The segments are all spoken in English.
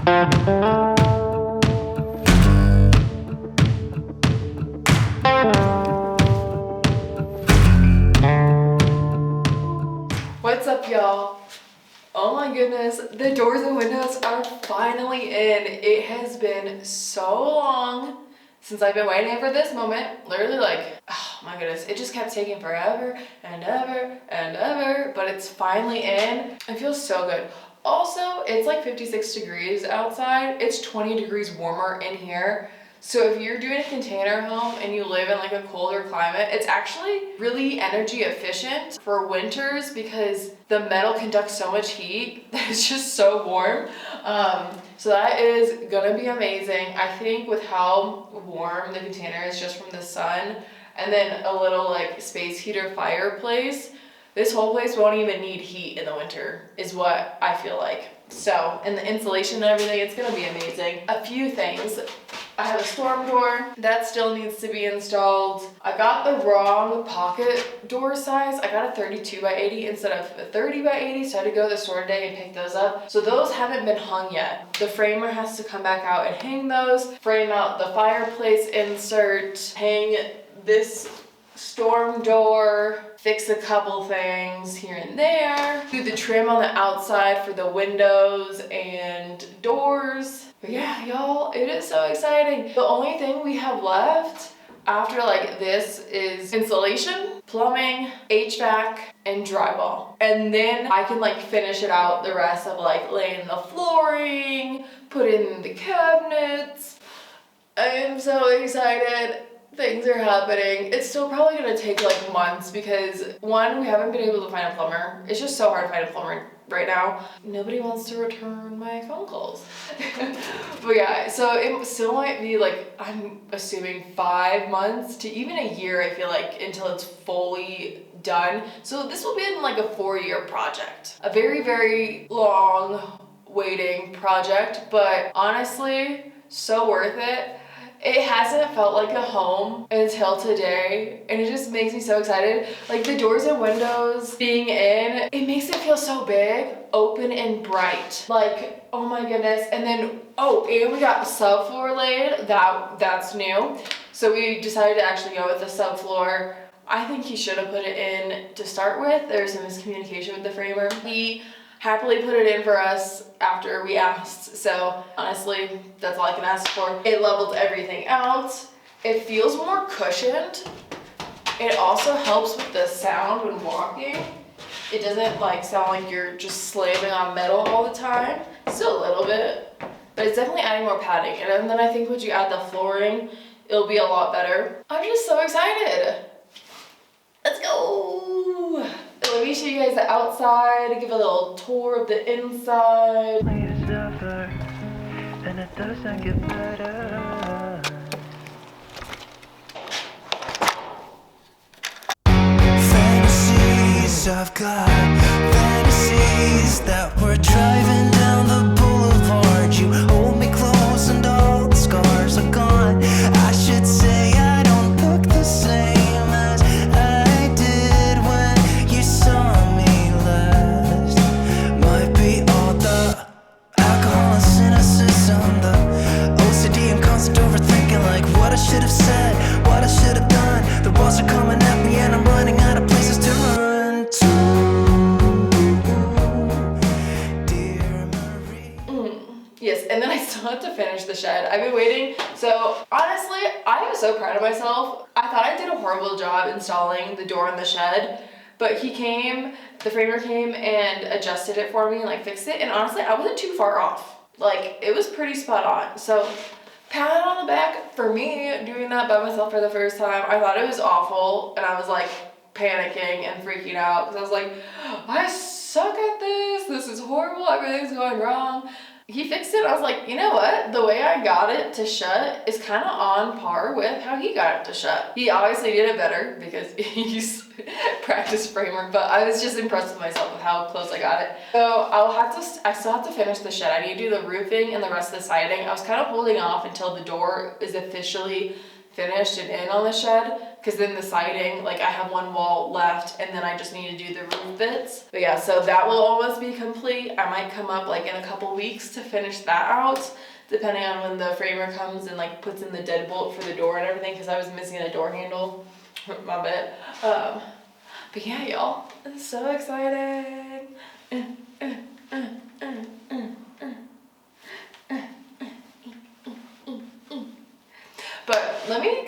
What's up, y'all? Oh my goodness, the doors and windows are finally in. It has been so long since I've been waiting for this moment. Literally, like, oh my goodness, it just kept taking forever and ever and ever, but it's finally in. It feels so good. Also, it's like 56 degrees outside. It's 20 degrees warmer in here. So if you're doing a container home and you live in like a colder climate, it's actually really energy efficient for winters because the metal conducts so much heat that it's just so warm. So that is gonna be amazing. I think with how warm the container is just from the sun and then a little like space heater fireplace, this whole place won't even need heat in the winter is what I feel like. So, and the insulation and everything, it's gonna be amazing. A few things. I have a storm door that still needs to be installed. I got the wrong pocket door size. I got a 32 by 80 instead of a 30 by 80, so I had to go to the store today and pick those up. So those haven't been hung yet. The framer has to come back out and hang those, frame out the fireplace insert, hang this storm door, fix a couple things here and there, do the trim on the outside for the windows and doors. But yeah, y'all, it is so exciting. The only thing we have left after like this is insulation, plumbing, HVAC, and drywall. And then I can like finish it out the rest of like laying the flooring, put in the cabinets. I am so excited. Things are happening. It's still probably gonna take like months because one, we haven't been able to find a plumber. It's just so hard to find a plumber right now. Nobody wants to return my phone calls. But yeah, so it still might be like, I'm assuming 5 months to even a year, I feel like, until it's fully done. So this will be in like a 4-year project. A very, very long waiting project, but honestly, so worth it. It hasn't felt like a home until today, and it just makes me so excited. Like the doors and windows being in, it makes it feel so big, open and bright. Like, oh my goodness. And then, oh, and we got subfloor laid, that's new. So we decided to actually go with the subfloor. I think he should have put it in to start with. There was some miscommunication with the framer. He happily put it in for us after we asked. So honestly, that's all I can ask for. It leveled everything out. It feels more cushioned. It also helps with the sound when walking. It doesn't like sound like you're just slamming on metal all the time. Still a little bit, but it's definitely adding more padding. And then I think once you add the flooring, it'll be a lot better. I'm just so excited. Let's go. Let me show you guys the outside, give a little tour of the inside. You suffer, and it doesn't get better. Fantasies, I've got fantasies that we're driving down the boulevard. You hold me close and all the scars are gone. I should say I don't look the same as I did when you saw me last. Might be all the alcohol and cynicism, the OCD and constant overthinking, like what I should have said, what I should have done. The walls are coming at me and I'm running out of places to run to. Dear Marie. Yes, and then I still have to finish the shed. I've been waiting. So honestly, I am so proud of myself. I thought I did a horrible job installing the door in the shed, but he came, the framer came and adjusted it for me, like fixed it. And honestly, I wasn't too far off. Like it was pretty spot on. So pat on the back for me doing that by myself for the first time. I thought it was awful and I was like panicking and freaking out because I was like, I suck at this. This is horrible. Everything's going wrong. He fixed it. I was like, you know what? The way I got it to shut is kind of on par with how he got it to shut. He obviously did it better because he's practice framer, but I was just impressed with myself with how close I got it. So I still have to finish the shed. I need to do the roofing and the rest of the siding. I was kind of holding off until the door is officially finished and in on the shed, because then the siding, like I have one wall left and then I just need to do the roof bits. But yeah, so that will almost be complete. I might come up like in a couple weeks to finish that out, depending on when the framer comes and like puts in the deadbolt for the door and everything, because I was missing a door handle. My bad. But yeah, y'all, I'm so excited. But let me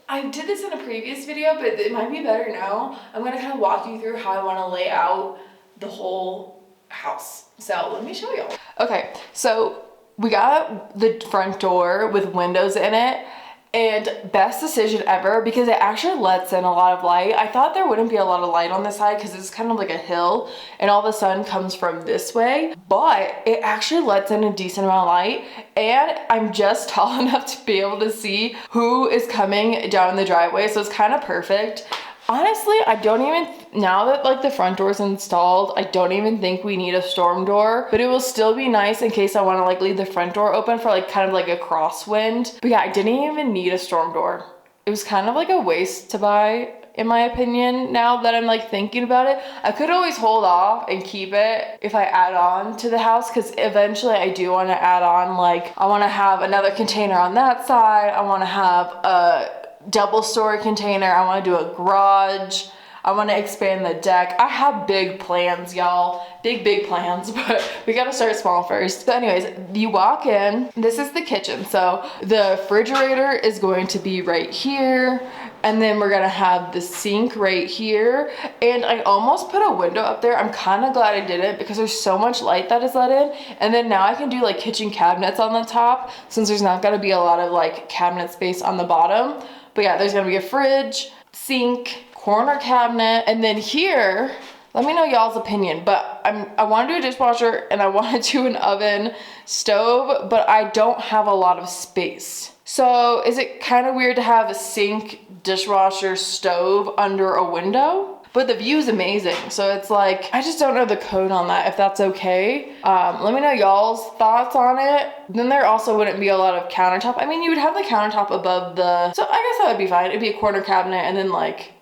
I did this in a previous video, but it might be better now. I'm gonna kind of walk you through how I want to lay out the whole house. So let me show y'all. Okay, so we got the front door with windows in it, and best decision ever because it actually lets in a lot of light. I thought there wouldn't be a lot of light on this side because it's kind of like a hill and all the sun comes from this way, but it actually lets in a decent amount of light, and I'm just tall enough to be able to see who is coming down the driveway, so it's kind of perfect. Honestly, I don't even, now that like the front door is installed, I don't even think we need a storm door, but it will still be nice in case I want to like leave the front door open for like kind of like a crosswind. But yeah, I didn't even need a storm door. It was kind of like a waste to buy, in my opinion, now that I'm like thinking about it. I could always hold off and keep it if I add on to the house, because eventually I do want to add on, like I want to have another container on that side. I want to have a double story container. I want to do a garage. I want to expand the deck. I have big plans, y'all. Big plans, but we got to start small first. But anyways, you walk in, this is the kitchen. So the refrigerator is going to be right here. And then we're gonna have the sink right here. And I almost put a window up there. I'm kind of glad I didn't because there's so much light that is let in. And then now I can do like kitchen cabinets on the top, since there's not gonna be a lot of like cabinet space on the bottom. But yeah, there's gonna be a fridge, sink, corner cabinet, and then here, let me know y'all's opinion, but I want to do a dishwasher and I want to do an oven, stove, but I don't have a lot of space. So is it kind of weird to have a sink, dishwasher, stove under a window? But the view is amazing. So it's like, I just don't know the code on that, if that's okay. Let me know y'all's thoughts on it. Then there also wouldn't be a lot of countertop. I mean, you would have the countertop above the, so I guess that would be fine. It'd be a corner cabinet and then like,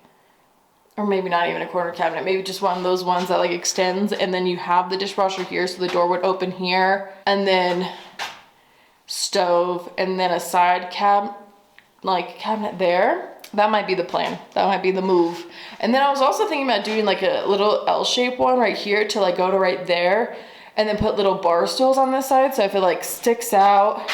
or maybe not even a corner cabinet, maybe just one of those ones that like extends, and then you have the dishwasher here, so the door would open here, and then stove, and then a side cabinet there. That might be the plan. That might be the move. And then I was also thinking about doing like a little L-shaped one right here to like go to right there, and then put little bar stools on this side, so if it like sticks out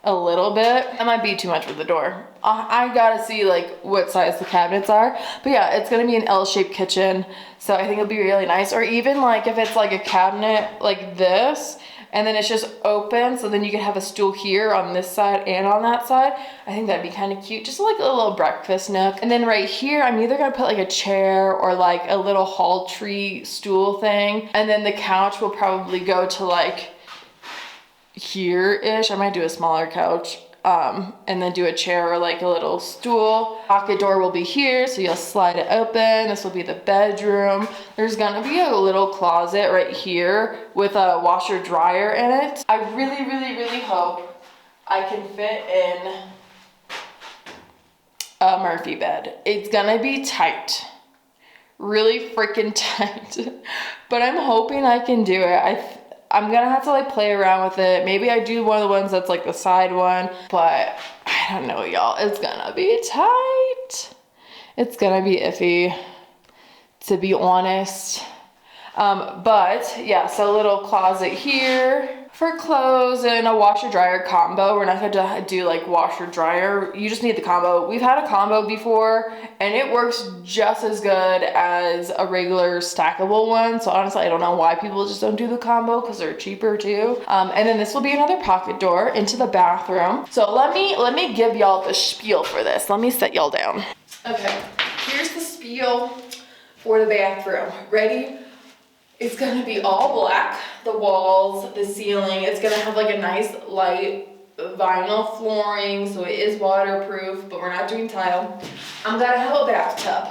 a little bit, that might be too much for the door. I gotta see like what size the cabinets are, but yeah, it's gonna be an L-shaped kitchen, so I think it'll be really nice. Or even like if it's like a cabinet like this, and then it's just open, so then you can have a stool here on this side and on that side. I think that'd be kind of cute, just like a little breakfast nook. And then right here, I'm either gonna put like a chair or like a little hall tree stool thing, and then the couch will probably go to like here-ish. I might do a smaller couch, and then do a chair or like a little stool. Pocket door will be here, so you'll slide it open. This will be the bedroom. There's gonna be a little closet right here with a washer dryer in it. I really hope I can fit in a Murphy bed. It's gonna be tight, really freaking tight, but I'm hoping I can do it. I'm gonna have to like play around with it. Maybe I do one of the ones that's like the side one, but I don't know, y'all. It's gonna be tight. It's gonna be iffy, to be honest. But yeah, so a little closet here for clothes and a washer dryer combo. We're not gonna do like washer dryer. You just need the combo. We've had a combo before and it works just as good as a regular stackable one. So honestly, I don't know why people just don't do the combo, because they're cheaper too. And then this will be another pocket door into the bathroom. So let me give y'all the spiel for this. Let me set y'all down. Okay, here's the spiel for the bathroom. Ready? It's gonna be all black, the walls, the ceiling. It's gonna have like a nice light vinyl flooring, so it is waterproof, but we're not doing tile. I'm gonna have a bathtub.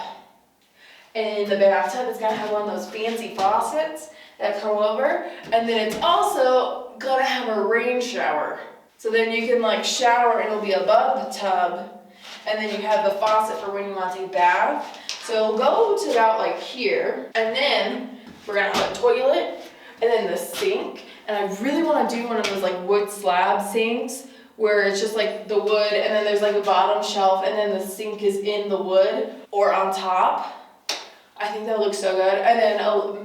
And the bathtub is gonna have one of those fancy faucets that come over. And then it's also gonna have a rain shower. So then you can like shower and it'll be above the tub. And then you have the faucet for when you want to take a bath. So it'll go to about like here. And then we're gonna have a toilet and then the sink. And I really want to do one of those like wood slab sinks where it's just like the wood and then there's like a bottom shelf and then the sink is in the wood or on top. I think that looks so good. And then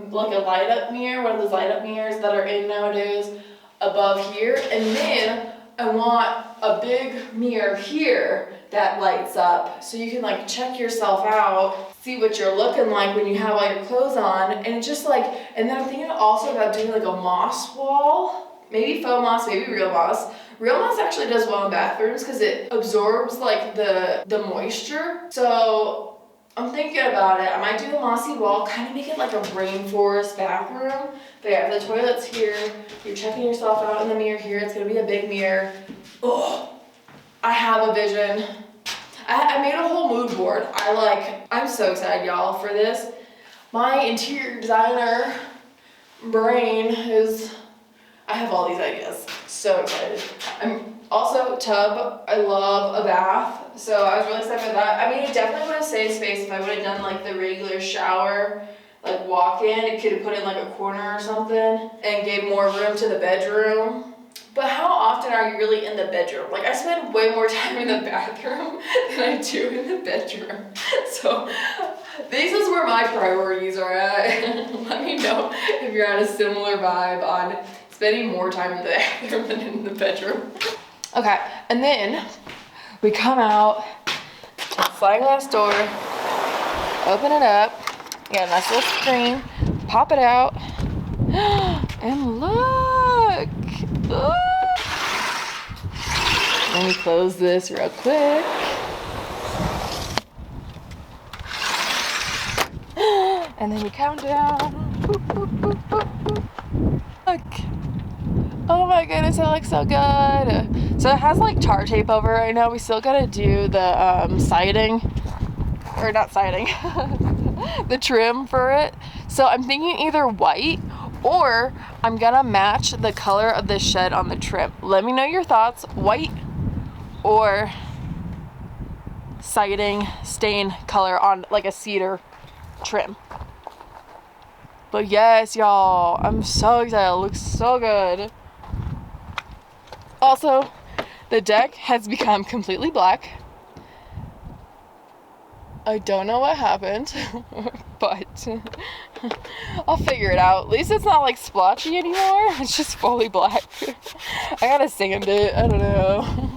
like a light up mirror, one of those light up mirrors that are in nowadays above here. And then I want a big mirror here that lights up so you can like check yourself out, see what you're looking like when you have all your clothes on. And just like, and then I'm thinking also about doing like a moss wall, maybe faux moss, maybe real moss. Real moss actually does well in bathrooms because it absorbs like the moisture. So I'm thinking about it. I might do the mossy wall, kind of make it like a rainforest bathroom. But yeah, the toilet's here. You're checking yourself out in the mirror here. It's gonna be a big mirror. Oh, I have a vision. I made a whole mood board. I'm so excited, y'all, for this. My interior designer brain I have all these ideas. So excited. I'm also tub. I love a bath. So I was really excited for that. I mean, it definitely would have saved space if I would have done like the regular shower, like walk in. It could have put in like a corner or something and gave more room to the bedroom. But how often are you really in the bedroom? Like I spend way more time in the bathroom than I do in the bedroom. So this is where my priorities are at. Let me know if you're on a similar vibe on spending more time in the bathroom than in the bedroom. Okay, and then we come out to the sliding glass door, open it up, got a nice little screen, pop it out, and look! Ooh. Let me close this real quick. And then we count down. Boop, boop, boop, boop, boop. Look. Oh my goodness, it looks so good. So it has like tar tape over it. I know we still gotta do the siding. Or not siding. The trim for it. So I'm thinking either white or I'm gonna match the color of the shed on the trim. Let me know your thoughts. White or siding stain color on like a cedar trim. But yes, y'all, I'm so excited. It looks so good. Also, the deck has become completely black. I don't know what happened, but I'll figure it out. At least it's not like splotchy anymore. It's just fully black. I gotta sand it. I don't know.